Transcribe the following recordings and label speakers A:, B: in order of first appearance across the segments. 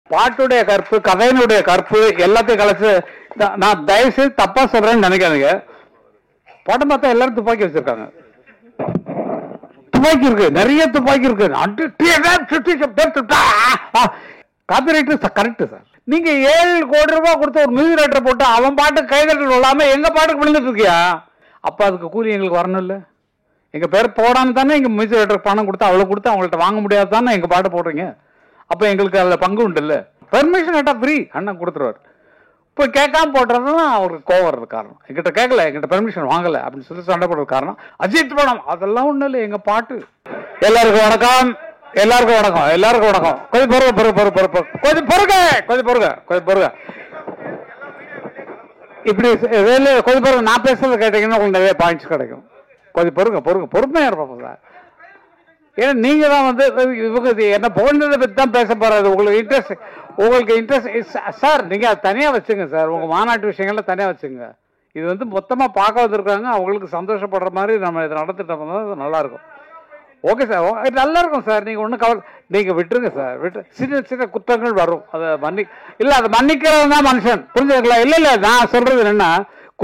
A: பாட்டுடைய கற்பு, கதையினுடைய கற்பு எல்லாத்தையும் கலைச்சு நான் தயவு செய்து தப்பா சொல்றேன்னு நினைக்காதீங்க. படம் பார்த்தா எல்லாரும் துப்பாக்கி வச்சிருக்காங்க. துப்பாக்கி இருக்கு, நிறைய துப்பாக்கி இருக்கு. Copyright correct sir. நீங்க 7 கோடி ரூபாய் கொடுத்து ஒரு மியூசிக் டைரக்டர் போட்டு அவன் பாட்டு கைதட்டல் விழாம எங்க பாட்டுக்கு விழுந்துட்டு இருக்கியா? அப்ப அதுக்கு கூலி எங்களுக்கு வரணும் இல்ல? எங்க பேர் போடாம தானே எங்க மியூசிக் டைரக்டர் பணம் கொடுத்து அவ்வளவு கொடுத்து அவங்கள்ட்ட வாங்க முடியாது தானே எங்க பாட்டு போடுறீங்க. அப்ப எங்களுக்கு அதுல பங்கு உண்டு இல்ல? பெர்மிஷன் கேட்டா ஃப்ரீ அண்ணன் கொடுத்துருவாரு. இப்போ கேட்காம போட்டுறதுதான் அவருக்கு கோவம் வர்றது காரணம். எங்கிட்ட கேட்கல, எங்கிட்ட பெர்மிஷன் வாங்கல அப்படின்னு சொல்லி சண்டை போடுறது காரணம். அஜித் படம் அதெல்லாம் ஒண்ணு இல்லை, எங்க பாட்டு. எல்லாருக்கும் வணக்கம், எல்லாருக்கும் வணக்கம், எல்லாருக்கும் வணக்கம். கொஞ்சம் கொஞ்சம் பொறுங்க. இப்படி கொஞ்சம் பொறுங்க. நான் பேசுறது கேட்டீங்கன்னா உங்களுக்கு நிறைய பாயிண்ட்ஸ் கிடைக்கும். கொஞ்சம் பொறுங்க, பொறுமையா இருப்போம் சார். ஏன்னா நீங்க தான் வந்து இவங்க என்ன போனதை பத்தி தான் பேச போறாரு. உங்களுக்கு இன்ட்ரெஸ்ட் சார், நீங்க அதை தனியா வச்சுங்க சார். உங்க மாநாட்டு விஷயங்கள்ல தனியா வச்சுங்க. இது வந்து மொத்தமா பார்க்க வந்திருக்காங்க, அவங்களுக்கு சந்தோஷப்படுற மாதிரி நம்ம இதை நடத்திட்டோம்னா நல்லா இருக்கும். ஓகே சார், நல்லா இருக்கும் சார். நீங்க ஒன்றும் கவலை, நீங்க விட்டுருங்க சார். சின்ன சின்ன குற்றங்கள் வரும், அதை அதை மன்னிக்கிறவன் தான் மனுஷன். புரிஞ்சுக்கலாம்? இல்ல நான் சொல்றது என்னன்னா,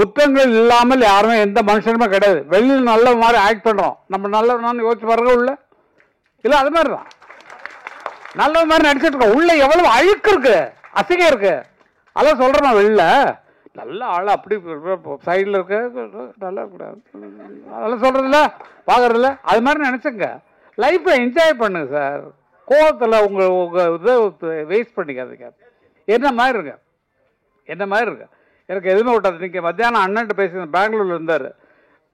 A: குற்றங்கள் இல்லாமல் யாருமே எந்த மனுஷனுமே கிடையாது. வெளியில் நல்ல மாதிரி ஆக்ட் பண்றோம், நம்ம நல்ல யோசிச்சு பாருங்க. உள்ள இல்ல அது மாதிரிதான் நல்ல மாதிரி நடிச்சிட்டு இருக்கோம். உள்ள எவ்வளவு அழுக்கு இருக்கு, அசிங்கம் இருக்கு. அதான் சொல்றேன். வெளில நல்ல ஆள் அப்படி சைட்ல இருக்க நல்லா கூடாது, அதெல்லாம் சொல்றது இல்ல, பாக்குறது இல்ல. அது மாதிரி நினைச்சுங்க. லைஃப்பை என்ஜாய் பண்ணுங்க சார். கோவத்துல உங்க இதை வேஸ்ட் பண்ணிக்காதீங்க. என்ன மாதிரி இருக்கு எனக்கு எதுவுமே விட்டாது. இன்னைக்கு மத்தியானம் அண்ணன்ட்டு பேசி பெங்களூர்ல இருந்தாரு.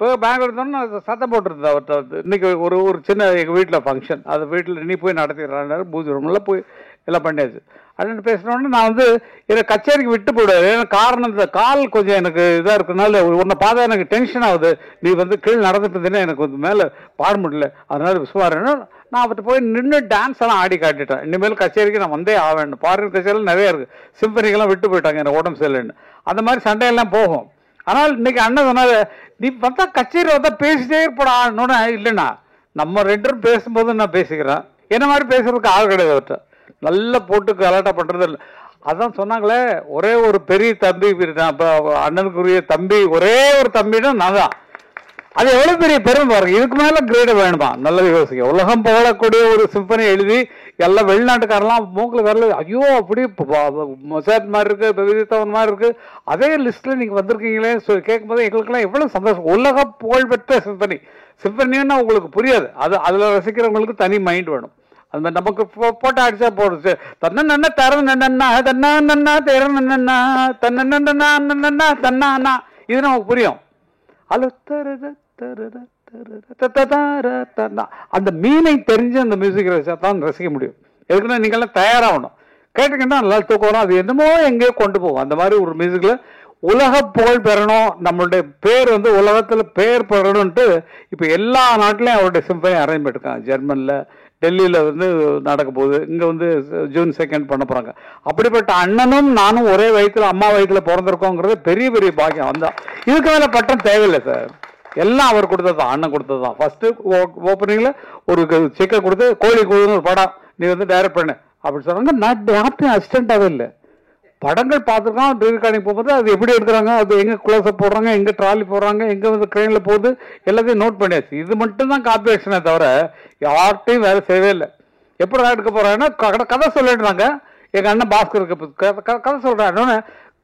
A: இப்போ பெங்களூர் இருந்தோன்னு சத்தம் போட்டுருந்தா அவர்கிட்ட வந்து, இன்னைக்கு ஒரு சின்ன எங்கள் வீட்டில் ஃபங்க்ஷன், அது வீட்டில் நீ போய் நடத்திடுறாரு, பூஜை ரூம்ல போய் எல்லாம் பண்ணியாச்சு. அப்படின்னு பேசினோடனே நான் வந்து எனக்கு கச்சேரிக்கு விட்டு போயிடுவாரு. ஏன்னா காரணம் இந்த கால் கொஞ்சம் எனக்கு இதாக இருக்கிறதுனால உன்னை பார்த்தா எனக்கு டென்ஷன் ஆகுது. நீ வந்து கீழே நடந்துட்டு இருந்தீங்கன்னா எனக்கு வந்து மேலே பாட முடியல, அதனால விசுவாரன்னு நான் அவர்கிட்ட போய் நின்று டான்ஸ் எல்லாம் ஆடி காட்டிட்டேன். இனிமேல் கச்சேரிக்கு நான் வந்தே ஆவேன். ஃபாரின் கச்சேரியில் நிறைய இருக்கு, சிம்பனிக்கெல்லாம் விட்டு போயிட்டாங்க எனக்கு உடம்பு சரியில்லைன்னு. அந்த மாதிரி சண்டையெல்லாம் போகும். ஆனால் இன்னைக்கு அண்ணன் சொன்னாரு, நீ பார்த்தா கச்சேரி வந்தா பேசிட்டே இருப்படான்னு. இல்லைண்ணா, நம்ம 2 பேரும் பேசும்போது நான் பேசிக்கிறேன். என்ன மாதிரி பேசுறதுக்கு ஆள் கிடையாது அவர்கிட்ட. நல்லா போட்டு கலாட்டா பண்றது இல்லை. அதான் சொன்னாங்களே, ஒரே ஒரு பெரிய தம்பி, அண்ணனுக்குரிய தம்பி, ஒரே ஒரு தம்பின்னா நான் தான். அது எவ்வளவு பெரிய பெருமை பாருங்க. இதுக்கு மேல கிரேட வேணுமா? நல்லது யோசிக்க. உலகம் போகக்கூடிய ஒரு சிம்பனி எழுதி எல்லாம் வெளிநாட்டுக்காரெல்லாம் மூக்கில் வரல, ஐயோ அப்படி மொசாட் மாதிரி இருக்கு, விதித்தவன் மாதிரி இருக்கு, அதே லிஸ்ட்ல நீங்க வந்திருக்கீங்களே சொல்லி கேட்கும்போது எங்களுக்கெல்லாம் எவ்வளவு சந்தோஷம். உலக புகழ்பெற்ற சிம்பனின்னா உங்களுக்கு புரியாது. அதுல ரசிக்கிறவங்களுக்கு தனி மைண்ட் வேணும். அது மாதிரி நமக்கு போட்டோ அடிச்சா போடுச்சு, தன்னா தரன்னா தன்னா நன்னா தேரன்னா தன்னா தன்னா இது நமக்கு புரியும். அந்த மீனை தெரிஞ்சு அந்த மியூசிக் தான் ரசிக்க முடியும். எதுக்குன்னா நீங்க எல்லாம் தயாராகணும். கேட்டுக்கிட்டா நல்லா தூக்கணும். அது என்னமோ எங்கேயோ கொண்டு போகும். அந்த மாதிரி ஒரு மியூசிக்ல உலக புகழ் பெறணும், நம்மளுடைய பேர் வந்து உலகத்துல பேர் பெறணும்ட்டு இப்ப எல்லா நாட்டிலையும் அவருடைய சிம்பனி அரேஞ்ச் பண்ணிருக்காங்க. ஜெர்மன்ல, டெல்லியில வந்து நடக்க போகுது. இங்க வந்து ஜூன் 2 பண்ண போறாங்க. அப்படிப்பட்ட அண்ணனும் நானும் ஒரே வயிற்றுல, அம்மா வயிற்றுல பிறந்திருக்கோங்கிறது பெரிய பெரிய பாக்கியம். வந்தா இதுக்கு மேல பட்டம் தேவையில்லை சார். எல்லாம் அவர் கொடுத்ததுதான், அண்ணன் கொடுத்ததுதான். ஃபர்ஸ்ட் ஓப்பனிங்ல ஒரு செக்கை கொடுத்து, கோழி கூடுன்னு ஒரு படம் நீ வந்து டைரக்ட் பண்ணு அப்படின்னு சொன்னாங்க. நான் அசிஸ்டண்டாவே இல்லை, படங்கள் பார்த்துருக்கோம். ரீகார்டிங் போகும்போது அது எப்படி எடுக்கிறாங்க, அது எங்க க்ளோஸ்அப் போடுறாங்க, எங்க ட்ராலி போடுறாங்க, எங்க வந்து ட்ரெயின்ல போகுது, எல்லாத்தையும் நோட் பண்ணியாச்சு. இது மட்டும் தான் காப்பி ஆக்ஷனே தவிர யார்ட்டையும் வேலை செய்யவே இல்லை. எப்படி எடுக்க போறாங்கன்னா கதை சொல்லிடுறாங்க. எங்க அண்ணன் பாஸ்கருக்கு கதை சொல்றேன்.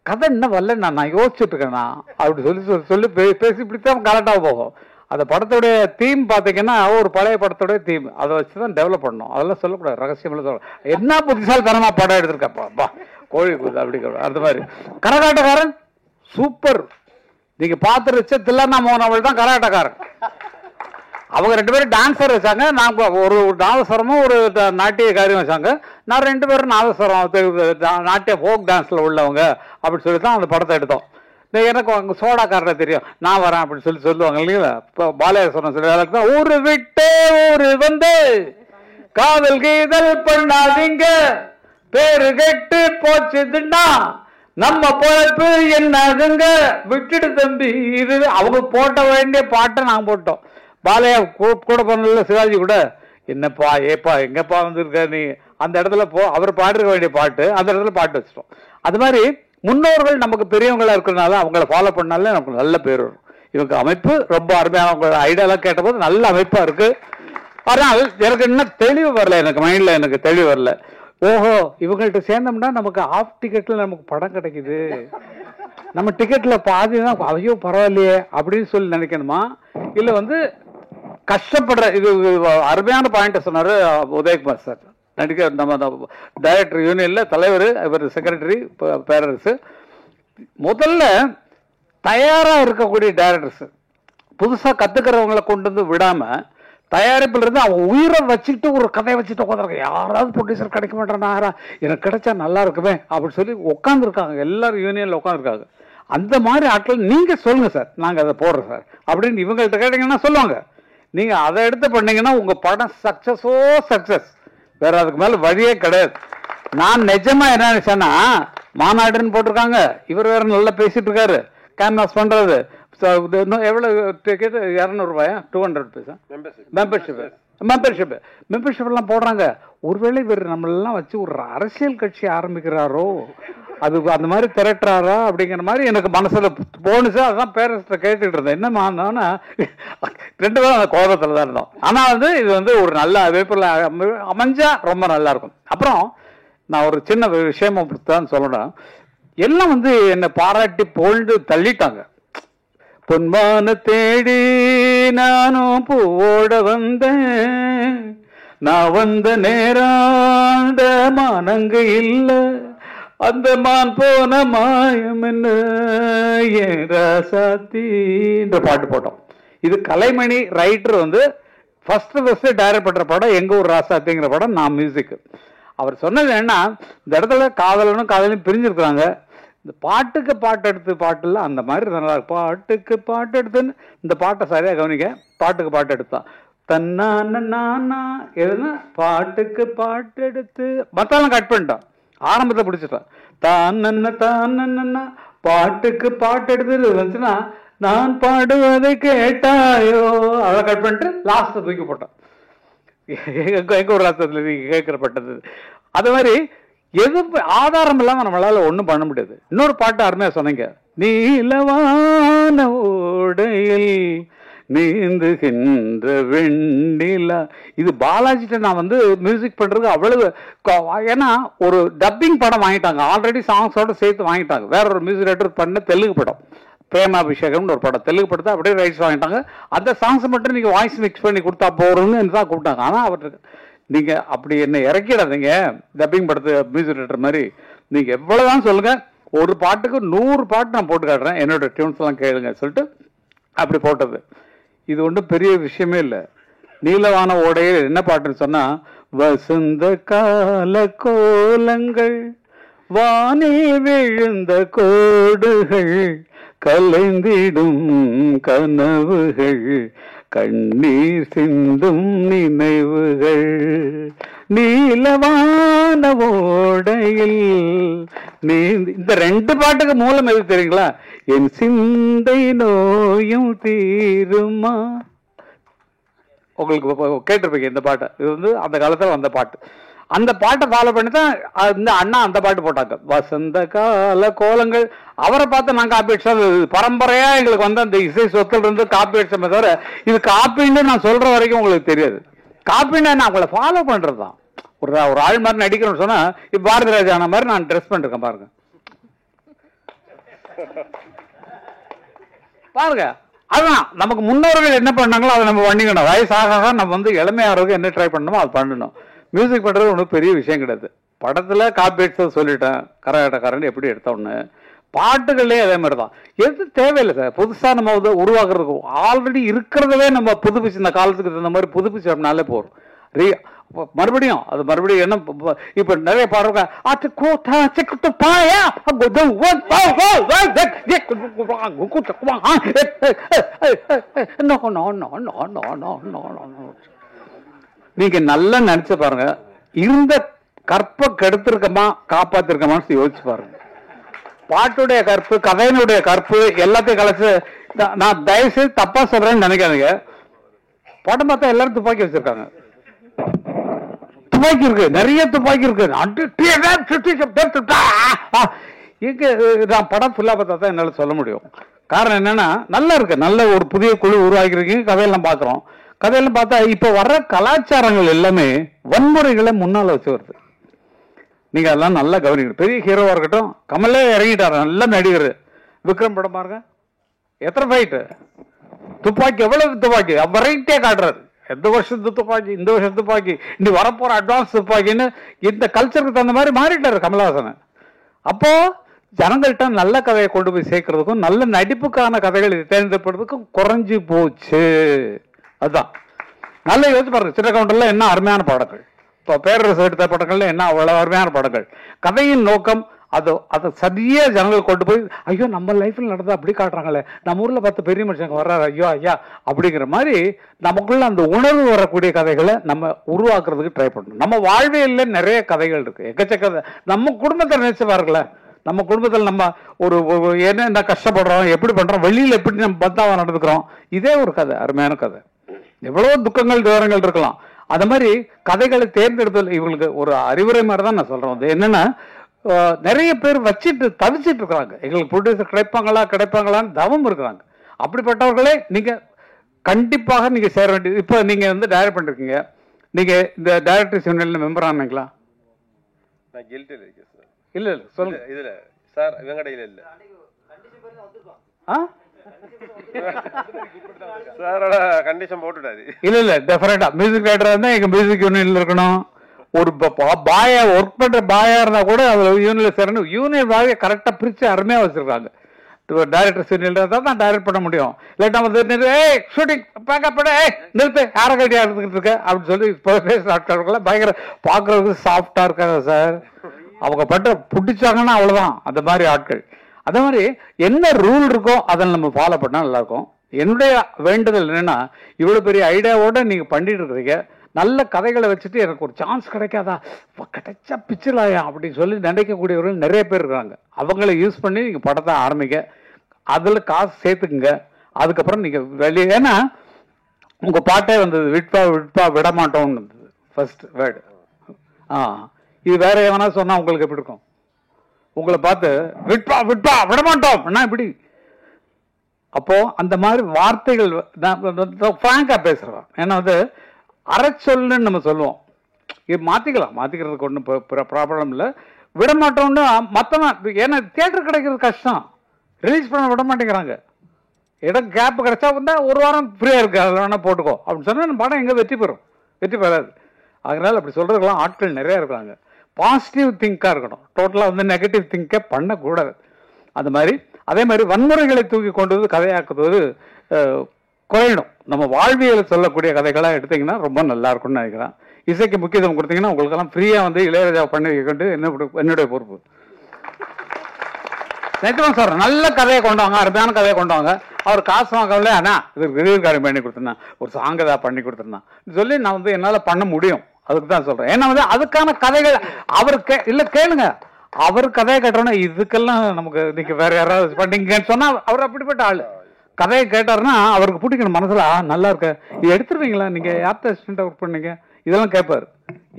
A: கதை என்ன வரல, நான் யோசிச்சுட்டு இருக்கேன்னா அப்படி சொல்லி பேசி இப்படித்தான் கரெக்டாக போகும். அந்த படத்துடைய தீம் பார்த்தீங்கன்னா ஒரு பழைய படத்துடைய தீம், அதை வச்சுதான் டெவலப் பண்ணணும். அதெல்லாம் சொல்லக்கூடாது, ரகசியம் சொல்ல. என்ன புத்திசாலித்தனமா படம் எடுத்திருக்கப்பா, கோழி கூது அப்படி அந்த மாதிரி. கரகாட்டக்காரன் சூப்பர். நீங்க பார்த்துருச்சு தில்லண்ணா மோகன் அவள் தான் கரகாட்டக்காரன். அவங்க 2 பேரும் டான்ஸர் வச்சாங்க. நான் ஒரு நாதஸ்வரமும் ஒரு நாட்டிய காரியம் வச்சாங்க. நான் 2 பேரும் நாதஸ்வரம், நாட்டிய ஃபோக் டான்ஸ்ல உள்ளவங்க அப்படின்னு சொல்லி தான் அந்த படத்தை எடுத்தோம். எனக்கு அங்கே சோடாக்காரரை தெரியும், நான் வரேன் அப்படின்னு சொல்லுவாங்க இல்லைங்களா. இப்போ பாலயேஸ்வரன் சொல்லி ஊரு விட்டு ஊரு வந்து காதல் கீதல் பண்ணாதீங்க, பேரு கெட்டு போச்சுதுன்னா நம்ம பொழப்பு என்னதுங்க, விட்டுடு தம்பி. இது அவங்க போட்ட வேண்டிய பாட்டை நாங்கள் போட்டோம். பாலையா கூட பண்ணல, சிவாஜி கூட என்னப்பா ஏப்பா எங்கப்பா வந்திருக்க நீ அந்த இடத்துல அவர் பாடிருக்க வேண்டிய பாட்டு அந்த இடத்துல பாட்டு வச்சிட்டோம். அது மாதிரி முன்னோர்கள் நமக்கு பெரியவங்களா இருக்கிறதுனால அவங்கள ஃபாலோ பண்ணாலே நமக்கு நல்ல பேர் வரும். இவங்க அமைப்பு ரொம்ப அருமையான, அவங்க ஐடியாலாம் கேட்டபோது நல்ல அமைப்பா இருக்கு. ஆனால் எனக்கு இன்னும் தெளிவு வரல, எனக்கு மைண்ட்ல எனக்கு தெளிவு வரல. ஓஹோ, இவங்கள்ட்ட சேர்ந்தோம்னா நமக்கு ஆஃப் டிக்கெட்ல நமக்கு படம் கிடைக்குது, நம்ம டிக்கெட்ல பாதி தான், ஐயோ பரவாயில்லையே அப்படின்னு சொல்லி நினைக்கணுமா? இல்ல வந்து கஷ்டப்படுற, இது அருமையான பாயிண்ட் சொன்னாரு உதயகுமார் சார், நடிக்க நம்ம டைரக்டர் யூனியன்ல தலைவர், இவர் செக்ரட்டரி பேரரசு. முதல்ல தயாரா இருக்கக்கூடிய டைரக்டர்ஸ் புதுசா கத்துக்கிறவங்களை கொண்டு வந்து விடாம தயாரிப்புல இருந்து அவங்க உயிரை வச்சுக்கிட்டு ஒரு கதையை வச்சுட்டு உட்காந்துருக்க, யாராவது ப்ரொடியூசர் கிடைக்க மாட்டேன்னா எனக்கு கிடைச்சா நல்லா இருக்குமே அப்படின்னு சொல்லி உட்காந்துருக்காங்க. எல்லாரும் யூனியன்ல உட்காந்துருக்காங்க. அந்த மாதிரி ஆட்கள் நீங்க சொல்லுங்க சார், நாங்க அதை போடுறோம் சார் அப்படின்னு இவங்கள்ட்ட கேட்டீங்கன்னா சொல்லுவாங்க. நீங்க அதை எடுத்து பண்ணீங்கன்னா உங்க படம் சக்சஸோ சக்சஸ், வேற அதுக்கு மேல வழியே கிடையாது. நான் நிஜமா என்ன நினைச்சேன்னா, மாநாடுன்னு போட்டிருக்காங்க, இவர் வேற நல்லா பேசிட்டு இருக்காரு, கேன்வாஸ் பண்றது, எவ்வளவு டிக்கெட் 200 ரூபாயா 200 பைசா மெம்பர்ஷிப் எல்லாம் போடுறாங்க. ஒருவேளை இவர் நம்மளெல்லாம் வச்சு ஒரு அரசியல் கட்சி ஆரம்பிக்கிறாரோ, அது அந்த மாதிரி திரட்டுறாரா அப்படிங்கிற மாதிரி எனக்கு மனசுல போனுச்சு. அதான் பேரண்ட்ஸ்ட கேட்டுட்டு இருந்தேன், என்னமா 2 பேரும் கோபத்துல தான் இருந்தோம். ஆனா வந்து இது வந்து ஒரு நல்ல அமைப்புல அமைஞ்சா ரொம்ப நல்லா இருக்கும். அப்புறம் நான் ஒரு சின்ன விஷயம் தான் சொல்லணும், எல்லாம் வந்து என்னை பாராட்டி போல்டு தள்ளிட்டாங்க. பொன்மான தேடி நானும் பூவோட வந்தேன், நான் வந்த நேராண்ட மானங்க இல்ல, அந்த மான் போன மாயம் என்ன ராசாத்தி இந்த பாட்டு போட்டோம். இது கலைமணி ரைட்டர் வந்து ஃபர்ஸ்ட் டைரக்ட் பண்ற படம் எங்க ஊர் ராசாத்திங்கிற படம், நான் மியூசிக். அவர் சொன்னது என்ன, இந்த இடத்துல காதலனும் காதலையும் பிரிஞ்சிருக்கிறாங்க, இந்த பாட்டுக்கு பாட்டு எடுத்து பாட்டு இல்லை அந்த மாதிரி நல்லா இருக்கு. பாட்டுக்கு பாட்டு எடுத்துன்னு இந்த பாட்டை சரியா கவனிக்க, பாட்டுக்கு பாட்டு எடுத்தான் தன்னா எதுனா பாட்டுக்கு பாட்டு எடுத்து மத்தாலும் கட் பண்ணிட்டான், ஆரம்பத்தை பிடிச்சிட்டான். தான் பாட்டுக்கு பாட்டு எடுத்து வந்துச்சுன்னா நான் பாடுவதை கேட்டாயோ, அதை கட் பண்ணிட்டு லாஸ்ட் தூக்கி போட்டான். எங்க ஒரு ராசத்துல நீங்க கேட்கிறப்பட்டது. அது மாதிரி எது ஆதாரம் இல்லாம நம்மளால ஒண்ணும் பண்ண முடியாது. இன்னொரு பாட்டு அருமையா சொன்னீங்க, நீலவான ஓடையில் நீந்துகின்ற வெண்ணிலா. இது பாலாஜிட்ட நான் வந்து மியூசிக் பண்றது அவ்வளவு, ஏன்னா ஒரு டப்பிங் படம் வாங்கிட்டாங்க, ஆல்ரெடி சாங்ஸோட சேர்த்து வாங்கிட்டாங்க. வேற ஒரு மியூசிக் டைரக்டர் பண்ண தெலுங்கு படம் பிரேமாபிஷேகம்னு ஒரு படம், தெலுங்கு படத்தை அப்படியே ரைட்ஸ் வாங்கிட்டாங்க. அந்த சாங்ஸ் மட்டும் நீங்க வாய்ஸ் மிக்ஸ் பண்ணி கொடுத்தா போறோம்னு தான் கூப்பிட்டாங்க. ஆனா அவருக்கு நீங்க அப்படி என்ன இறக்கிடாதீங்க, டப்பிங் படத்து மியூசிக் டைரக்டர் மாதிரி. நீங்க எவ்வளவுதான் சொல்லுங்க, ஒரு பாட்டுக்கு 100 பாட்டு நான் போட்டு காட்டுறேன், என்னோட டியூன்ஸ் எல்லாம் கேளுங்க சொல்லிட்டு அப்படி போட்டது. இது ஒன்றும் பெரிய விஷயமே இல்லை. நீலவான ஓடையில் என்ன பாட்டுன்னு சொன்னா, வசந்த கால கோலங்கள் வானில் விழுந்த கோடுகள் கலைந்திடும் கனவுகள் கண்ணீர் சிந்தும் நினைவுகள் நீலவான ஓடையில் நீ. இந்த 2 பாட்டுக்கு மூலம் எது தெரியுங்களா? என் சிந்தை நோயும் தீருமா. உங்களுக்கு கேட்டிருப்பீங்க இந்த பாட்டை, இது வந்து அந்த காலத்துல வந்த பாட்டு. அந்த பாட்டை ஃபாலோ பண்ணி தான் இந்த அண்ணா அந்த பாட்டு போட்டாங்க, வசந்த கால கோலங்கள். அவரை பார்த்து நான் காப்பி அடிச்சா, பரம்பரையா எங்களுக்கு வந்து அந்த இசை சொத்துல இருந்து காப்பி அடிச்சமே தவிர இது காப்பின்னு நான் சொல்ற வரைக்கும் உங்களுக்கு தெரியாது. காப்பின்னா நான் அவங்களை ஃபாலோ பண்றதுதான். ஒரு ஆள் மாதிரி நடிக்கிறோம்னு சொன்னா, இப்ப பாரதி ராஜான மாதிரி நான் ட்ரெஸ் பண்ணிருக்கேன் பாருங்க பாருங்க. அதுதான் நமக்கு முன்னோர்கள் என்ன பண்ணாங்களோ அதை நம்ம பண்ணிக்கணும். வயசாக நம்ம வந்து இளமையாருக்கு என்ன ட்ரை பண்ணணுமோ அது பண்ணணும். மியூசிக் பண்றது ஒன்றும் பெரிய விஷயம் கிடையாது. படத்துல காப்பி அடிச்சது சொல்லிட்டேன், கரகாட்டக்காரன் எப்படி எடுத்தோன்னு. பாட்டுகள்லயே அதே மாதிரி தான். எது தேவையில்லை சார், புதுசா நம்ம வந்து உருவாக்குறதுக்கு ஆல்ரெடி இருக்கிறதவே நம்ம புதுப்பிச்சு, இந்த காலத்துக்கு தகுந்த மாதிரி புதுப்பிச்சு அப்படின்னாலே போறோம். மறுபடியும் அது மறுபடியும் என்ன, இப்ப நிறைய பாடுறாங்க, நீங்க நல்லா நினைச்சு பாருங்க, இருந்த கற்பை கெடுத்திருக்கமா காப்பாத்திருக்கமான்னு யோசிச்சு பாருங்க. பாட்டுடைய கற்பு, கதையினுடைய கற்பு எல்லாத்தையும் கலைச்சு. நான் தயவுசெய்து தப்பா சொல்றேன்னு நினைக்காதீங்க. படம் பார்த்தா எல்லாரும் துப்பாக்கி வச்சிருக்காங்க. துப்பாக்கி இருக்கு, நிறைய துப்பாக்கி இருக்கு. இங்க நான் படம் ஃபுல்லா பார்த்தா தான் என்னால சொல்ல முடியும். காரணம் என்னன்னா, நல்லா இருக்கு, நல்ல ஒரு புதிய குழு உருவாக்கிருக்கீங்க. கதையெல்லாம் பாக்குறோம். கதையெல்லாம் பார்த்தா இப்ப வர்ற கலாச்சாரங்கள் எல்லாமே வன்முறைகளை முன்னால வச்சு வருது. நீங்க அதெல்லாம் நல்லா கவனிக்கணும். பெரிய ஹீரோவா இருக்கட்டும், கமலே இறங்கிட்டாரு, நல்ல நடிகர். விக்ரம் படம் பாருங்க, எத்தனை ஃபைட்டு, துப்பாக்கி, எவ்வளவு துப்பாக்கி, வெரைட்டியா காட்டுறாரு. எந்த வருஷத்து துப்பாக்கி, இந்த வருஷத்து துப்பாக்கி, இனி வரப்போற அட்வான்ஸ் துப்பாக்கின்னு இந்த கல்ச்சருக்கு தகுந்த மாதிரி மாறிட்டாரு கமலஹாசன். அப்போ ஜனங்கள்கிட்ட நல்ல கதையை கொண்டு போய் சேர்க்கறதுக்கும் நல்ல நடிப்புக்கான கதைகள் தேர்ந்தெடுப்பதுக்கும் குறைஞ்சு போச்சு. அதுதான் நல்ல யோசிச்சு பாருங்க. சின்ன கவுண்டர்ல என்ன அருமையான படங்கள், இப்போ பேரரசு எடுத்த படங்கள்ல என்ன அவ்வளவு அருமையான படங்கள். கதையின் நோக்கம் அதை சரியா ஜனங்கள் கொண்டு போய், ஐயோ நம்ம லைஃப்ல நடந்தா அப்படி காட்டுறாங்களே, நம்ம ஊர்ல 10 பெரிய மனுஷங்க வர்றாரு, ஐயோ ஐயா அப்படிங்கிற மாதிரி நமக்குள்ள அந்த உணர்வு வரக்கூடிய கதைகளை நம்ம உருவாக்குறதுக்கு ட்ரை பண்ணணும். நம்ம வாழ்வியல்ல நிறைய கதைகள் இருக்கு, எக்கச்சக்க. நம்ம குடும்பத்தை நினைச்சு பாருங்களேன். நம்ம குடும்பத்தில் நம்ம ஒரு என்ன கஷ்டப்படுறோம், எப்படி பண்றோம், வெளியில எப்படி நம்ம பந்தாவா நடந்துக்கிறோம். இதே ஒரு கதை, அருமையான கதை. எவ்வளவு துக்கங்கள் விவரங்கள் இருக்கலாம். அந்த மாதிரி கதைகளை தேர்ந்தெடுத்தல் இவங்களுக்கு ஒரு அறிவுரை மாதிரி தான் நான் சொல்றேன். அது என்னன்னா, நிறைய பேர் வச்சுட்டு தவிச்சிட்டு இருக்கிறாங்க. எங்களுக்கு ப்ரொடியூசர் கிடைப்பாங்களான்னு தவம் இருக்கிறாங்க. அப்படிப்பட்டவர்களே நீங்க கண்டிப்பாக நீங்க சேர வேண்டியது. இப்போ நீங்க வந்து டைரக்ட் பண்ணிருக்கீங்க, நீங்க இந்த டைரக்டர்ஸ் யூனியன்ல மெம்பர் ஆனீங்களா?
B: நான் கில்ட் இருக்கேன் சார்.
A: இல்ல சொல்லுங்க.
B: இதுல சார் வெங்கடையில இல்ல சாரோட கண்டிஷன் போட்டுட்டாரு.
A: இல்ல டெஃபினட்டா மியூசிக் டைரக்டரா இருந்தா எங்க மியூசிக் யூனியன்ல இருக்கணும். ஒரு பாயா ஒர்க் பண்ற பாயா இருந்தா கூட அதுல யூனியன்ல சேரணும். யூனியன் பாயை கரெக்டா பிரிச்சு அருமையா வச்சிருக்காங்க. டைரக்டர் யூனியன்ல தான் தான் டைரக்ட் பண்ண முடியும். இல்லாட்டா வந்து ஷூட்டிங் பேக்கப் பண்ண நிறுத்து ஆரக்கட்டியா இருந்துகிட்டு இருக்க அப்படின்னு சொல்லி பேசுற ஆட்கள் பயங்கர பாக்குறதுக்கு சாஃப்டா இருக்காங்க சார். அவங்க பண்ற பிடிச்சாங்கன்னா அவ்வளவுதான். அந்த மாதிரி ஆட்கள். அதே மாதிரி என்ன ரூல் இருக்கோ அதை நம்ம ஃபாலோ பண்ணா நல்லா இருக்கும். என்னுடைய வேண்டுதல் என்னன்னா, இவ்வளவு பெரிய ஐடியாவோட நீங்க பண்ணிட்டு இருக்கிறீங்க, நல்ல கதைகளை வச்சுட்டு எனக்கு ஒரு சான்ஸ் கிடைக்காதா, கிடைச்சா பிச்சலாயா அப்படின்னு சொல்லி நினைக்கக்கூடியவர்கள் நிறைய பேர் இருக்காங்க. அவங்களை யூஸ் பண்ணி நீங்க படத்தை ஆரம்பிங்க, அதுல காசு சேர்த்துக்குங்க. அதுக்கப்புறம் நீங்க வெளியே, ஏன்னா உங்க பாட்டே வந்தது, விட்பா விட மாட்டோம்னு வந்தது ஃபர்ஸ்ட் வேர்டு. இது வேற எவனா சொன்னா உங்களுக்கு எப்படி இருக்கும்? உங்களை பார்த்து விட்பா விட மாட்டோம் இப்படி. அப்போ அந்த மாதிரி வார்த்தைகள் பிராங்கா பேசுறோம். ஏன்னா வந்து அரைச்சொல்லுன்னு நம்ம சொல்லுவோம். இது மாத்திக்கிறதுக்கு ஒன்றும் ப்ராப்ளம் இல்லை. விட மாட்டோம்னு மற்றவன், ஏன்னா தியேட்டர் கிடைக்கிறது கஷ்டம், ரிலீஸ் பண்ண விட மாட்டேங்கிறாங்க. இடம் கேப் கிடைச்சா வந்தா ஒரு வாரம் ஃப்ரீயா இருக்கு, அதில் வேணா போட்டுக்கோ அப்படின்னு சொன்னா படம் எங்க வெற்றி பெறாது. அதனால அப்படி சொல்றதுக்கெல்லாம் ஆட்கள் நிறைய இருக்காங்க. பாசிட்டிவ் திங்கா இருக்கணும். டோட்டலா வந்து நெகட்டிவ் திங்கே பண்ணக்கூடாது. அந்த மாதிரி அதே மாதிரி வன்முறைகளை தூக்கி கொண்டு வந்து கதையாக்குவது குறையணும். நம்ம வாழ்வியல் சொல்லக்கூடிய கதைகளாக எடுத்தீங்கன்னா ரொம்ப நல்லா இருக்கும்னு நினைக்கிறேன். இசைக்கு முக்கியத்துவம் கொடுத்தீங்கன்னா உங்களுக்கெல்லாம் ஃப்ரீயா வந்து இளையராஜா பண்ணி வைக்கிட்டு என்னுடைய பொறுப்பு. நினைக்கிறோம் சார், நல்ல கதையை கொண்டாங்க, அருமையான கதையை கொண்டாங்க. அவர் காசு வாங்கல, ஆனா இது ரிலீவ் காரியம் பண்ணி கொடுத்துருந்தேன், ஒரு சாங் ஏதாவது பண்ணி கொடுத்துருந்தேன் சொல்லி நான் வந்து என்னால பண்ண முடியும். அதுக்கு தான் சொல்றேன். ஏன்னா வந்து அதுக்கான கதைகள் அவர் இல்ல கேளுங்க, அவர் கதையை கேட்டோன்னா இதுக்கெல்லாம் நமக்கு நீங்க வேற யாராவது பண்ணீங்கன்னு சொன்னா அவர் அப்படிப்பட்ட ஆளு. கதையை கேட்டாருன்னா அவருக்கு பிடிக்கணும் மனசுல, நல்லா இருக்க இது எடுத்துருவீங்களா, நீங்க யார்கிட்ட அசிஸ்டண்டா ஒர்க் பண்ணீங்க, இதெல்லாம் கேட்பாரு.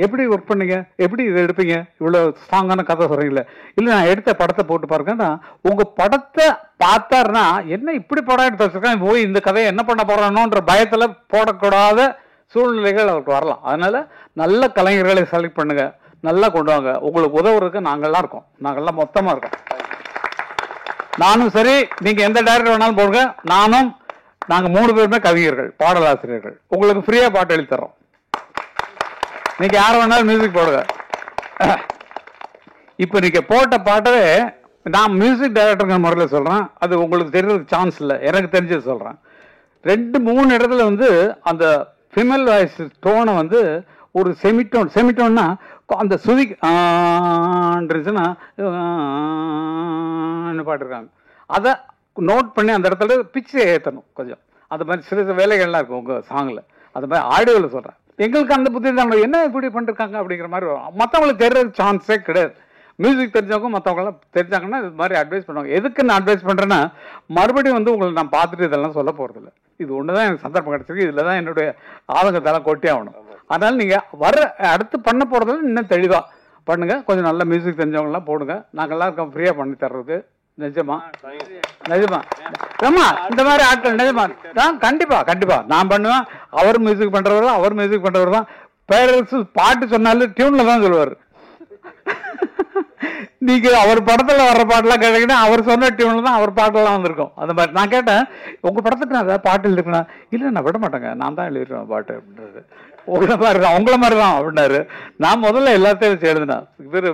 A: எப்படி ஒர்க் பண்ணீங்க, எப்படி இதை எடுப்பீங்க, இவ்வளவு ஸ்ட்ராங்கான கதை சொல்றீங்களே, இல்ல நான் எடுத்த படத்தை போட்டு பாருங்கன்னா உங்க படத்தை பார்த்தாருன்னா என்ன இப்படி படம் எடுத்து வச்சிருக்கேன், போய் இந்த கதையை என்ன பண்ண போறானோன்ற பயத்துல போடக்கூடாத சூழ்நிலைகள் அவருக்கு வரலாம். அதனால நல்ல கலைஞர்களை செலக்ட் பண்ணுங்க, நல்லா கொண்டு வாங்க. உங்களுக்கு உதவுறதுக்கு நாங்கள்லாம் இருக்கோம், நாங்கள்லாம் மொத்தமா இருக்கோம். நானும் சரி, நீங்க எந்த டைரக்டர் வேணாலும் போடுங்க, நாங்க 3 பேருமே கவிஞர்கள், பாடலாசிரியர்கள். உங்களுக்கு ஃப்ரீயா பாட்டு எழுதி தரோம். நீங்க யார் வேணாலும் மியூசிக் போடுங்க. இப்ப நீங்க போட்ட பாட்டவே நான் மியூசிக் டைரக்டருங்கிற முறையில் சொல்றேன். அது உங்களுக்கு தெரியறதுக்கு சான்ஸ் இல்லை, எனக்கு தெரிஞ்சது சொல்றேன். 2-3 இடத்துல வந்து அந்த ஃபீமேல் வாய்ஸ் டோனை வந்து ஒரு செமிட்டோன்னா அந்த சுதி பாட்டுருக்காங்க, அதை நோட் பண்ணி அந்த இடத்துல பிச்சை ஏற்றணும் கொஞ்சம். அந்த மாதிரி சில வேலைகள்லாம் இருக்கும் உங்க சாங்ல. அது மாதிரி ஆடியோவில் சொல்றேன். எங்களுக்கு அந்த புத்தி தான், என்ன இப்படி பண்ணிருக்காங்க அப்படிங்கிற மாதிரி வரும். மற்றவங்களுக்கு தெரியறது சான்ஸே கிடையாது. மியூசிக் தெரிஞ்சவங்க மற்றவங்களாம் தெரிஞ்சாங்கன்னா இது மாதிரி அட்வைஸ் பண்ணுவாங்க. எதுக்கு நான் அட்வைஸ் பண்றேன்னா, மறுபடியும் வந்து உங்களை நான் பார்த்துட்டு இதெல்லாம் சொல்ல போறது இல்லை. இது ஒண்ணுதான் எனக்கு சந்தர்ப்பம் கிடைச்சிருக்கு, இதுல தான் என்னுடைய ஆதங்கத்தெல்லாம் கொட்டி ஆகணும். அதனால நீங்க அடுத்து பண்ண போறதுல இன்னும் தெளிவா பண்ணுங்க. கொஞ்சம் நல்ல மியூசிக் தெரிஞ்சவங்கலாம் போடுங்க. நாங்கெல்லாம் இருக்கோம் ஃப்ரீயா பண்ணி தர்றது. நிஜமா ஆமா, இந்த மாதிரி ஆட்கள் நிஜமா கண்டிப்பா கண்டிப்பா நான் பண்ணுவேன். அவர் மியூசிக் பண்றவர் தான் பேரரசு பாட்டு சொன்னாலும் டியூன்ல தான் சொல்லுவாரு. நீங்க அவர் படத்துல வர்ற பாட்டுலாம் கேட்டீங்கன்னா அவர் சொன்ன டியூன்ல தான் அவர் பாட்டெல்லாம் வந்திருக்கும். அந்த மாதிரி நான் கேட்டேன், உங்க படத்துக்கு நான் ஏதாவது பாட்டு எழுதிருக்கேன். இல்ல நான் விட மாட்டேங்க, நான் தான் எழுதிருக்கேன் பாட்டு அப்படின்றது. உங்களை மாதிரி தான் அப்படின்னாரு. நான் முதல்ல எல்லாத்தையும் வச்சு எழுதினேன். இவர்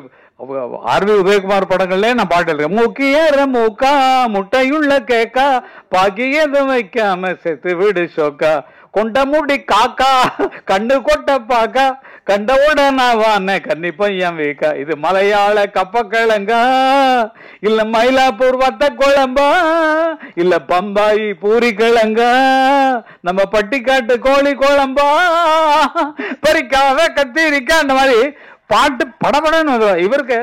A: ஆர்வி உதயகுமார் படங்கள்ல நான் பாட்டு எழுதுறேன். முக்கிய மூக்கா முட்டையுள்ள கேக்கா பாக்கியதும் வைக்காம செத்து விடு ஷோக்கா கொண்ட முடி காக்கா கண்ணு கொட்ட பாக்கா கண்ட உடனே கன்னி பையன் வைக்கா. இது மலையாள கப்பக்கிழங்கா இல்ல மயிலாப்பூர் வத்த குழம்பா இல்ல பம்பாயி பூரி கிழங்கா நம்ம பட்டிக்காட்டு கோழி குழம்பா பறிக்காத கத்திரிக்கா. அந்த மாதிரி பாட்டு படப்படன்னு இவருக்கு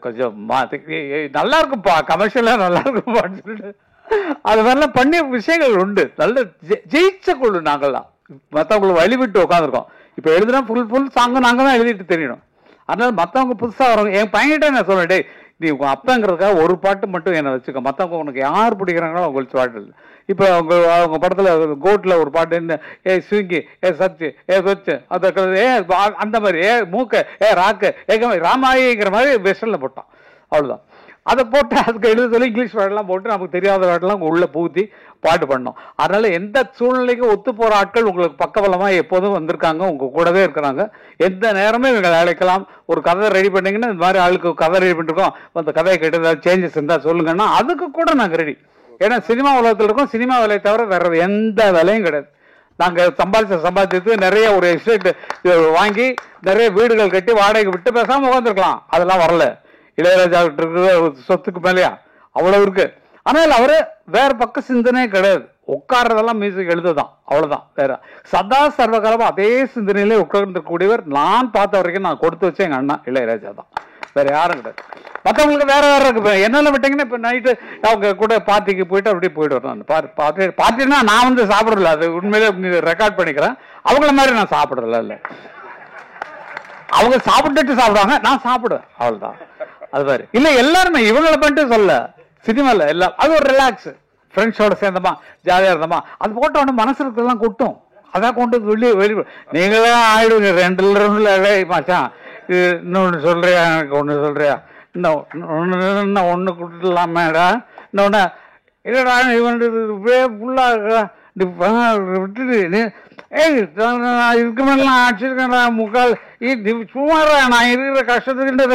A: கொஞ்சம் நல்லா இருக்கும்பா, கமர்ஷியலா நல்லா இருக்கும்பான்னு சொல்லிட்டு அது மாதிரிலாம் பண்ணிய விஷயங்கள் உண்டு. நல்ல ஜெயிச்ச குழு நாங்கள்லாம். மற்றவங்களுக்கு வழிவிட்டு உட்காந்துருக்கோம். இப்போ எழுதுனா ஃபுல் சாங்கும் நாங்கள் தான் எழுதிட்டு தெரியணும். அதனால மற்றவங்க புதுசாக வரவங்க என் பையன்கிட்ட நான் சொல்லுவேன், டே நீ உங்க அப்பங்கிறதுக்காக ஒரு பாட்டு மட்டும் என்னை வச்சுக்க, மற்றவங்க உனக்கு யார் பிடிக்கிறாங்களோ அவங்களுக்கு பாட்டு இல்லை. இப்போ அவங்க படத்தில் கோட்டில் ஒரு பாட்டு என்ன ஸ்விங்கி சச்சு சொச்சு அந்த மாதிரி மூக்க ராக்கு ராமாயிங்கிற மாதிரி வெஸ்டர்னில் போட்டான். அவ்வளோதான். அதை போட்டு அதுக்கு எழுத சொல்லி இங்கிலீஷ் வேர்டெல்லாம் போட்டு நமக்கு தெரியாத வேர்டெல்லாம் உள்ள பூத்தி பாட்டு பண்ணோம். அதனால எந்த சூழ்நிலைக்கும் ஒத்து போற ஆட்கள் உங்களுக்கு பக்கபலமா எப்போதும் வந்திருக்காங்க, உங்க கூடவே இருக்கிறாங்க. எந்த நேரமே இவங்க அழைக்கலாம். ஒரு கதை ரெடி பண்ணீங்கன்னா இந்த மாதிரி ஆளுக்கு கதை ரெடி பண்ணிருக்கோம், அந்த கதையை கேட்டு ஏதாவது சேஞ்சஸ் இருந்தா சொல்லுங்கன்னா அதுக்கு கூட நாங்கள் ரெடி. ஏன்னா சினிமா உலகத்தில் இருக்கோம், சினிமா வேலையை தவிர வேற எந்த வேலையும் கிடையாது. நாங்கள் சம்பாதிச்சது நிறைய ஒரு எஸ்டேட் வாங்கி நிறைய வீடுகள் கட்டி வாடகை விட்டு பேசாம உட்காந்துருக்கலாம். அதெல்லாம் வரல. இளையராஜா இருக்கிற சொத்துக்கு மேலேயா அவ்வளவு இருக்கு. ஆனால் அவரு வேற பக்க சிந்தனையே கிடையாது. உட்கார்றதெல்லாம் மியூசிக் எழுதுதான், அவ்வளவுதான். வேற சதா சர்வகாலமா அதே சிந்தனையிலே உட்கார்ந்துக்கூடியவர் நான் பார்த்த வரைக்கும் நான் கொடுத்து வச்சேன் எங்க அண்ணா இளையராஜா தான். வேற யாரும் கிடையாது. மற்றவங்களுக்கு வேற இருக்கு. என்னால விட்டீங்கன்னா இப்ப நைட்டு அவங்க கூட பார்ட்டிக்கு போயிட்டு அப்படியே போயிட்டு வரேன். பார்ட்டினா நான் வந்து சாப்பிடல, அது உண்மையிலே ரெக்கார்ட் பண்ணிக்கிறேன். அவங்கள மாதிரி நான் சாப்பிடல. இல்ல அவங்க சாப்பிட்டுட்டு சாப்பிடுவாங்க, நான் சாப்பிடுவேன், அவ்வளவுதான். அது மாதிரி இல்ல எல்லாருமே இவங்களை பண்ணிட்டு சொல்ல சினிமால எல்லாம் அது ஒரு ரிலாக்ஸ். ஃப்ரெண்ட்ஸோட சேர்ந்தமா ஜாலியா இருந்தோமா அது போட்ட உடனே மனசுக்கு எல்லாம் கொட்டும். அதான் கொண்டு வெளியே நீங்களே ஆயிடுவீங்க. 2 மாச்சான் இன்னொன்னு சொல்றியா, எனக்கு ஒண்ணு சொல்றியா, இன்னும் ஒண்ணு கொடுத்துடலாமேடா, இன்னொன்னு இல்லடா இவன் ஃபுல்லா விட்டுட்டு இதுக்கு மேலாம் அடிச்சிருக்கேன்டா முக்கால் சும்மாடா நான் இருக்கிற கஷ்டத்துக்கு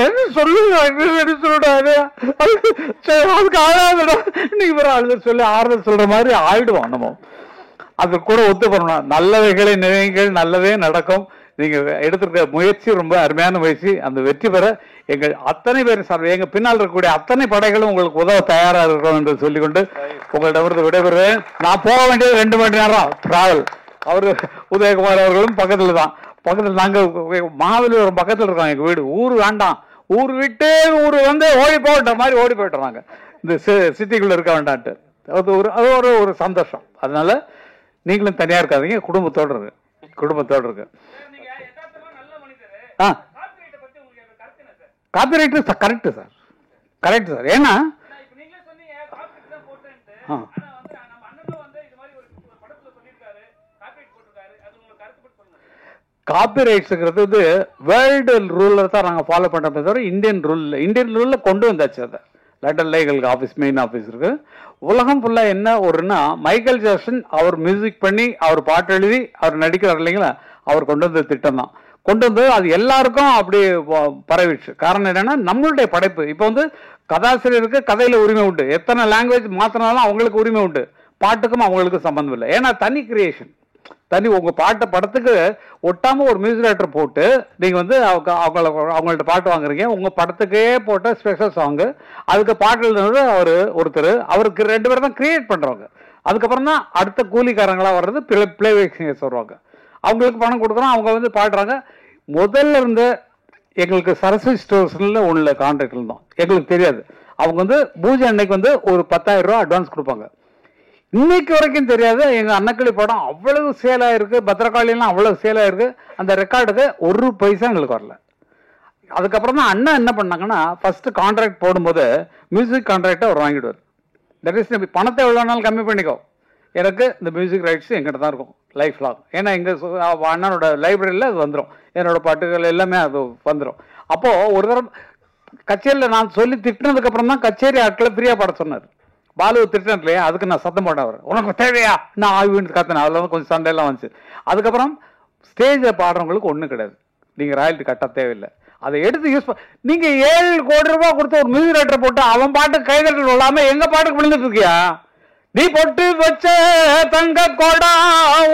A: சொல்லுடாது அதுக்கு ஆளாதுடா நீங்க வேற ஆளுதல் சொல்லி ஆறுதல் சொல்ற மாதிரி ஆயிடுவோம். நம்ம அது கூட ஒத்து பண்ணணும். நல்லவைகளை நினைவுகள் நல்லதே நடக்கும். நீங்க எடுத்திருக்க முயற்சி ரொம்ப அருமையான முயற்சி. அந்த வெற்றி பெற எங்கள் அத்தனை பேர் சார் எங்க பின்னால் இருக்கக்கூடிய அத்தனை படைகளும் உங்களுக்கு உதவ தயாரா இருக்கிறோம் என்று சொல்லிக்கொண்டு உங்கள்கிட்ட விடைபெறுவேன். நான் போக வேண்டியது 2 மணி நேரம் டிராவல். அவரு உதயகுமார் அவர்களும் பக்கத்துல தான். பக்கத்துல நாங்க மகாபலிபுரம் பக்கத்துல இருக்கோம் எங்க வீடு. ஊர் வேண்டாம், ஊர் விட்டு ஊர் வந்து ஓடி போகிட்ட மாதிரி ஓடி போயிட்டுறாங்க. இந்த சிட்டிக்குள்ள இருக்க வேண்டான்ட்டு அது ஒரு சந்தோஷம். அதனால நீங்களும் தனியா இருக்காதீங்க, குடும்பத்தோடு இருக்கு. Copyright correct sir. ஏன்னா காப்பிரைட்ஸ்ங்கிறது வந்து வேர்ல்டு ரூல்ல தான் நாங்கள் ஃபாலோ பண்றோமே தவிர இந்தியன் ரூல்ல கொண்டு வந்தாச்சு. அதை London legal office main office இருக்கு. உலகம் ஃபுல்லா என்ன ஒருன்னா மைக்கேல் ஜாக்சன் அவர் மியூசிக் பண்ணி அவர் பாட்டு எழுதி அவர் நடிக்கிறார் இல்லைங்களா, அவர் கொண்டு வந்த திட்டம் தான். கொண்டு வந்து அது எல்லாருக்கும் அப்படி பரவிடுச்சு. காரணம் என்னன்னா நம்மளுடைய படைப்பு. இப்போ வந்து கதாசிரியருக்கு கதையில உரிமை உண்டு, எத்தனை லாங்குவேஜ் மாத்தினாலும் அவங்களுக்கு உரிமை உண்டு. பாட்டுக்கும் அவங்களுக்கு சம்பந்தம் இல்லை. ஏன்னா தனி கிரியேஷன், தனி உங்க பாட்டு படத்துக்கு ஒட்டாம ஒரு மியூசிக் டைரக்டர் போட்டு நீங்க வந்து அவங்கள்ட்ட பாட்டு வாங்குறீங்க. உங்க படத்துக்கே போட்ட ஸ்பெஷல் சாங், அதுக்கு பாட்டு எழுதுனது ஒருத்தர், அவருக்கு 2 பேர் தான் கிரியேட் பண்றவங்க. அதுக்கப்புறம் தான் அடுத்த கூலிக்காரங்களா வர்றது பிளே சிங்கர்ஸ் வருவாங்க. அவங்களுக்கு பணம் கொடுக்குறோம், அவங்க வந்து பாடுறாங்க. முதல்ல இருந்த எங்களுக்கு சரஸ்வதி ஸ்டோர்ஸ்ல ஒண்ணுல கான்ட்ராக்ட் இருந்தோம். எங்களுக்கு தெரியாது. அவங்க வந்து பூஜை அன்னைக்கு வந்து ஒரு 10,000 ரூபாய் அட்வான்ஸ் கொடுப்பாங்க. இன்னைக்கு வரைக்கும் தெரியாது. எங்க அன்னக்கிளி படம் அவ்வளவு சேல் ஆயிருக்கு, பத்திரகாளியெல்லாம் அவ்வளவு சேல் ஆயிருக்கு. அந்த ரெக்கார்டுக்கு ஒரு பைசா எங்களுக்கு வரல. அதுக்கப்புறம் தான் அண்ணா என்ன பண்ணாங்கன்னா, ஃபர்ஸ்ட் கான்ட்ராக்ட் போடும்போது மியூசிக் கான்ட்ராக்டை அவர் வாங்கிடுவார். தட் இஸ் பணத்தை எவ்வளோ நாள் கம்மி பண்ணிக்கோ, எனக்கு இந்த மியூசிக் ரைட்ஸ் எங்கிட்ட தான் இருக்கும் லைஃப் லாங். ஏன்னா எங்கள் அண்ணனோட லைப்ரரியில் அது வந்துடும், என்னோட பாட்டுகள் எல்லாமே அது வந்துடும். அப்போது ஒரு தரம் கச்சேரியில் நான் சொல்லி திட்டினதுக்கப்புறம் தான் கச்சேரி ஆட்களை ஃப்ரீயாக பாட சொன்னார். பாலு திட்டம் இல்லையா, அதுக்கு நான் சத்தம் போட்டேன். அவர் உனக்கு தேவையா நான் ஆய்வுன்னு கத்தினேன். அதில் வந்து கொஞ்சம் சண்டையெல்லாம் வந்துச்சு. அதுக்கப்புறம் ஸ்டேஜை பாடுறவங்களுக்கு ஒன்றும் கிடையாது, நீங்கள் ராயல்ட்டி கட்ட தேவையில்லை. அதை எடுத்து யூஸ் நீங்கள் 7 கோடி ரூபாய் கொடுத்து ஒரு மியூசிக் ரைட்டரை போட்டு அவன் பாட்டு கைதட்டல் இல்லாமல் எங்கள் பாட்டுக்கு விழுந்துட்டு இருக்கியா? நீ பொட்டு வச்ச தங்க கோடா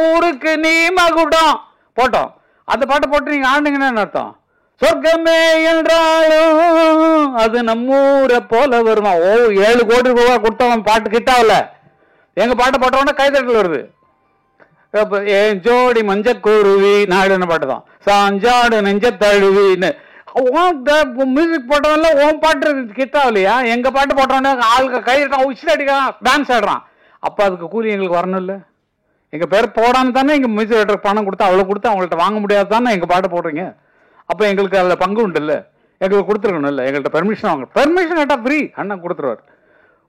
A: ஊருக்கு நீ மகுடம் போட்டோம். அந்த பாட்டை போட்டு நீங்கள் ஆடுனீங்கன்னு அர்த்தம். சொர்க்கமே என்றாலும் அது நம்மூரை போல வருமா? 7 கோடி ரூபாய் கொடுத்தவன் பாட்டு கிட்டாவில்ல, எங்க பாட்டை போட்டவன கைதட்டல் வருது. ஏன் ஜோடி மஞ்ச குருவி நாடுன்னு பாட்டு தான், சாஞ்சாடு நெஞ்ச தழுவின்னு. மியூசிக் போட்டவன்ல உன் பாட்டு கிட்டாவில்லையா? எங்க பாட்டு போட்டவன ஆளுக்கு கைதட்டான், உச்சில் அடிக்கிறான், டான்ஸ் ஆடுறான். அப்ப அதுக்கு கூலி எங்களுக்கு வரணும் இல்ல? எங்க பேர் போடாம தானே எங்க மியூசிக் ரைட்டருக்கு பணம் கொடுத்து அவ்வளவு கொடுத்து அவங்கள்ட்ட வாங்க முடியாது தானே எங்க பாட்டு போடுறீங்க. அப்போ எங்களுக்கு அதில் பங்கு உண்டு இல்லை, எங்களுக்கு கொடுத்துருக்கணும் இல்லை, எங்கள்கிட்ட பெர்மிஷன் வாங்க. பெர்மிஷன் கேட்டால் ஃப்ரீ அண்ணன் கொடுத்துருவார்.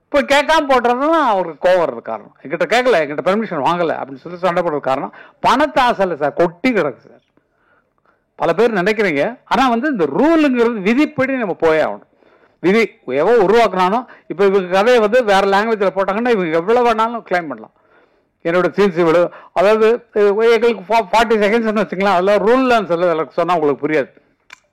A: இப்போ கேட்காம போடுறது தான் அவருக்கு கோவம் வர்றது காரணம். எங்கிட்ட கேட்கல, எங்கிட்ட பெர்மிஷன் வாங்கலை அப்படின்னு சொல்லி சண்டை போடுறது காரணம் பணத்தை ஆசை இல்லை சார், கொட்டி கிடக்கு சார். பல பேர் நினைக்கிறீங்க, ஆனால் வந்து இந்த ரூலுங்கிறது விதிப்படி நம்ம போயே ஆகணும். விதி எவ்வளோ உருவாக்குனாலும் இப்போ இவங்க கதையை வந்து வேற லாங்குவேஜில் போட்டாங்கன்னா இவங்க எவ்வளோ வேணாலும் கிளைம் பண்ணலாம். என்னோட சீன்ஸ் இவ்வளோ, அதாவது எங்களுக்கு 40 செகண்ட்ஸ்னு வச்சுக்கலாம், அதெல்லாம் ரூல்லான்னு சொல்ல சொன்னால் உங்களுக்கு புரியாது.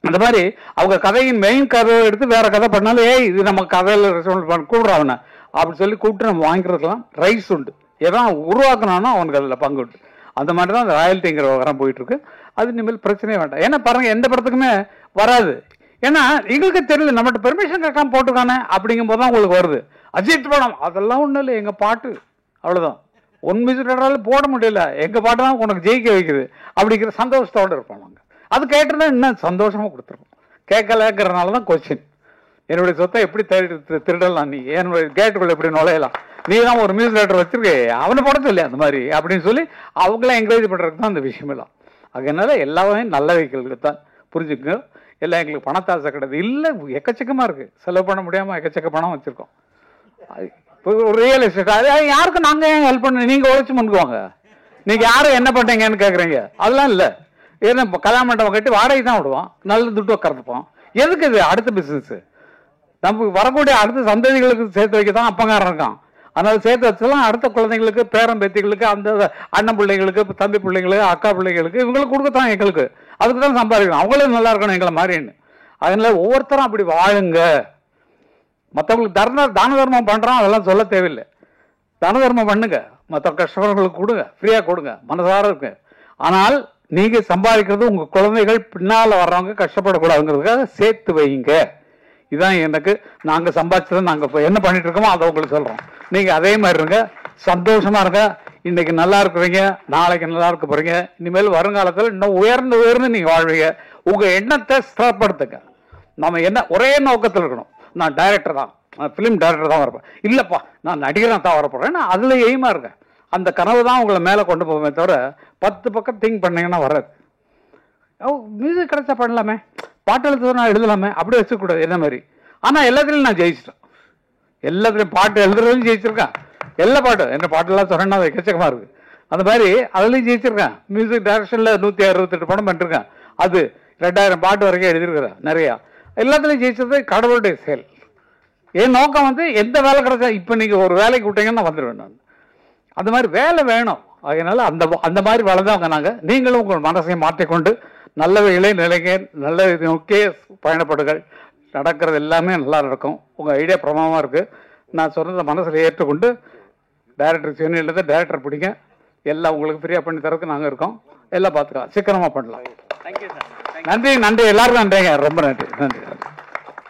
A: அந்த மாதிரி அவங்க கதையின் மெயின் கதையை எடுத்து வேற கதை பண்ணாலும் ஏய் இது நம்ம கதையில் கூப்பிட்றோம் அவனை அப்படின்னு சொல்லி கூப்பிட்டு நம்ம வாங்கிக்கிறதுலாம் ரைட்ஸ் உண்டு. எதான் உருவாக்குனானோ அவனுக்கு அதில் பங்கு உண்டு. அந்த மாதிரி தான் அந்த ராயல்ட்டிங்கிற விவகாரம் போயிட்டு இருக்கு. அது இனிமேல் பிரச்சனையே வேண்டாம். ஏன்னா பாருங்க, எந்த படத்துக்குமே வராது. ஏன்னா எங்களுக்கு தெரியல, நம்மகிட்ட பெர்மிஷன் கேட்காம போட்டுக்கானே அப்படிங்கும் போது தான் உங்களுக்கு வருது. அஜித் படம் அதெல்லாம் ஒன்றும் இல்லை, எங்கள் பாட்டு அவ்வளோதான். ஒன் மியூசிக் ரைட்டரால் போட முடியல, எங்கள் பாட்டு தான் உனக்கு ஜெயிக்க வைக்குது அப்படிங்கிற சந்தோஷத்தோடு இருப்போம் நாங்கள். அது கேட்டுனா இன்னும் சந்தோஷமாக கொடுத்துருக்கோம். கேட்கலங்கிறனால தான் கொஸ்டின், என்னுடைய சொத்தை எப்படி திருடலாம், நீ என்னுடைய கேட்டுக்குள்ள எப்படி நுழையலாம், நீ தான் ஒரு மியூசிக் ரைட்டர் வச்சிருக்கே அவனை படத்து இல்லையா அந்த மாதிரி அப்படின்னு சொல்லி அவங்களாம் என்கரேஜ் பண்ணுறதுக்கு தான் அந்த விஷயம் எல்லாம். அதனால எல்லாமே நல்ல வைக்கிறதுக்கு தான் புரிஞ்சுக்குங்க. எல்லாம் எங்களுக்கு பணத்தாசை கிடையாது இல்லை, எக்கச்சக்கமாக இருக்குது, செலவு பண்ண முடியாமல் எக்கச்சக்க பணம் வச்சுருக்கோம். ஒரு ரியல் எஸ்டேட் அது யாருக்கும் நாங்கள் ஏன் ஹெல்ப் பண்ண, நீங்கள் உழைச்சி முன்னுக்குவாங்க, நீங்கள் யாரும் என்ன பண்ணுறீங்கன்னு கேட்குறீங்க. அதெல்லாம் இல்லை. ஏன்னா இப்போ கல்யாண மண்டபம் கட்டி வாடகை தான் விடுவோம், நல்ல துட்டு உட்காந்துப்போம். எதுக்கு இது அடுத்த பிஸ்னஸ்? நம்ம வரக்கூடிய அடுத்த சந்ததிகளுக்கு சேர்த்து வைக்க தான் அப்பங்காரன் இருக்கான். அதனால சேர்த்து வச்சலாம் அடுத்த குழந்தைங்களுக்கு, பேரன் பேத்திகளுக்கு, அந்த அண்ணன் பிள்ளைங்களுக்கு, தம்பி பிள்ளைங்களுக்கு, அக்கா பிள்ளைங்களுக்கு இவங்களுக்கு கொடுக்கத்தான் எங்களுக்கு. அதுக்கு தான் சம்பாதிக்கணும், அவங்களும் நல்லா இருக்கணும் எங்களை மாதிரின்னு. அதனால ஒவ்வொருத்தரும் அப்படி வாழுங்க. மற்றவங்களுக்கு தான தர்மம் பண்ணுறோம் அதெல்லாம் சொல்ல தேவையில்லை. தான தர்மம் பண்ணுங்க, மற்ற கஷ்டப்படுறவங்களுக்கு கொடுங்க, ஃப்ரீயாக கொடுங்க, மனசார இருக்கு. ஆனால் நீங்கள் சம்பாதிக்கிறது உங்கள் குழந்தைகள் பின்னால் வர்றவங்க கஷ்டப்படக்கூடாதுங்கிறதுக்காக சேர்த்து வைங்க. இதுதான் எனக்கு நாங்கள் சம்பாதிச்சதை நாங்கள் இப்போ என்ன பண்ணிட்டு இருக்கோமோ அதை உங்களுக்கு சொல்கிறோம். நீங்கள் அதே மாதிரி இருங்க, சந்தோஷமாக இருங்க. இன்னைக்கு நல்லா இருக்கிறீங்க, நாளைக்கு நல்லா இருக்க போகிறீங்க. இனிமேல் வருங்காலத்தில் இன்னும் உயர்ந்து உயர்ந்து நீங்கள் வாழ்வீங்க. உங்கள் எண்ணத்தை ஸ்திரப்படுத்துங்க. நம்ம என்ன ஒரே நோக்கத்தில் இருக்கணும், நான் டைரக்டர் தான், நான் ஃபிலிம் டைரக்டர் தான் வரப்பேன், இல்லைப்பா நான் நடிகராக தான் வரப்போகிறேன், நான் அதில் எய்மாக இருக்கேன். அந்த கனவு தான் உங்களை மேலே கொண்டு போகுமே தவிர 10 பக்கம் திங்க் பண்ணீங்கன்னா வராது. மியூசிக் கிடைச்சா பண்ணலாமே, பாட்டு எழுதுறது நான் எழுதலாமே, அப்படி வச்சுக்கூடாது என்ன மாதிரி. ஆனால் எல்லாத்துலேயும் நான் ஜெயிச்சிட்டேன், எல்லாத்துலேயும் பாட்டு எழுதுறதுலையும் ஜெயிச்சிருக்கேன். எல்லா பாட்டும் என்ன பாட்டெல்லாம் சொன்னேன்னா அது எக்கச்சக்கமாக இருக்குது. அந்த மாதிரி அதுலேயும் ஜெயிச்சிருக்கேன். மியூசிக் டைரக்ஷனில் 168 படம் பண்ணிருக்கேன். அது 2000 பாட்டு வரைக்கும் எழுதியிருக்கிறேன் நிறையா. எல்லாத்துலேயும் ஜெயிச்சது கடவுளுடைய செயல். என் நோக்கம் வந்து எந்த வேலை கிடைச்சா, இப்போ நீங்கள் ஒரு வேலைக்கு விட்டீங்கன்னா வந்துடுவேன் நான். அந்த மாதிரி வேலை வேணும். அதனால அந்த மாதிரி வளர்ந்தவங்க நாங்கள். நீங்களும் உங்கள் மனசை மாற்றிக்கொண்டு நல்லவைகளே நிலைங்க, நல்ல நோக்கே பயணப்படுகள். நடக்கிறது எல்லாமே நல்லா நடக்கும். உங்கள் ஐடியா பிரமாதமாக இருக்குது. நான் சொன்னதை மனசில் ஏற்றுக்கொண்டு டைரக்டர் சென்னையில் தான் டைரக்டர் பிடிங்க, எல்லாம் உங்களுக்கு ஃப்ரீயாக பண்ணி தரதுக்கு நாங்கள் இருக்கோம். எல்லாம் பார்த்துக்கலாம், சீக்கிரமாக பண்ணலாம். நன்றி நன்றி எல்லாருக்கும் நன்றிங்க, ரொம்ப நன்றி நன்றி.